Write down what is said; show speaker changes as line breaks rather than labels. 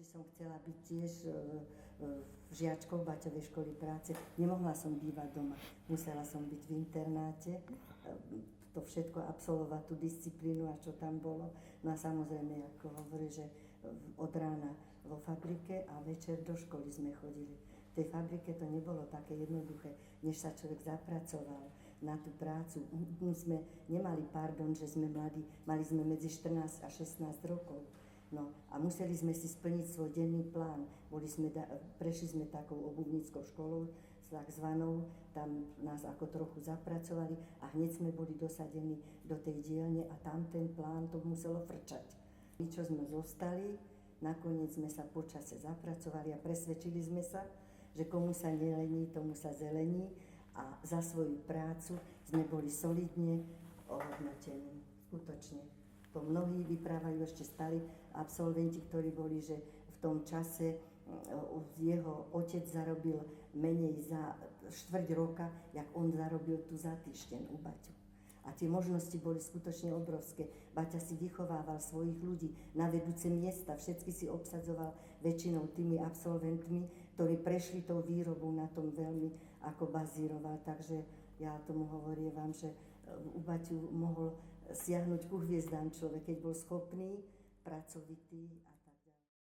či som chcela byť tiež žiačkou Baťovej školy práce. Nemohla som bývať doma, musela som byť v internáte, to všetko absolvovať, tú disciplínu a čo tam bolo. No a samozrejme, ako hovorí, že od rána vo fabrike a večer do školy sme chodili. V tej fabrike to nebolo také jednoduché, než sa človek zapracoval na tú prácu. My sme nemali pardon, že sme mladí, mali sme medzi 14 a 16 rokov. No a museli sme si splniť svoj denný plán. Prešli sme takou obuvníckou školou, takzvanou, tam nás ako trochu zapracovali a hneď sme boli dosadení do tej dielne a tam ten plán to muselo frčať. My, čo sme zostali, nakoniec sme sa počase zapracovali a presvedčili sme sa, že komu sa nelení, tomu sa zelení a za svoju prácu sme boli solidne ohodnotení. Skutočne. To mnohí vyprávajú ešte starí absolventi, ktorí boli, že v tom čase jeho otec zarobil menej za štvrť roka, jak on zarobil tu za týždeň u Baťu. A tie možnosti boli skutočne obrovské. Baťa si vychovával svojich ľudí na vedúce miesta, všetky si obsadzoval väčšinou tými absolventmi, ktorí prešli tou výrobou, na tom veľmi ako bazíroval. Takže ja tomu hovorím vám, že u Baťu mohol siahnuť ku hviezdám človek, keď bol schopný, pracovitý.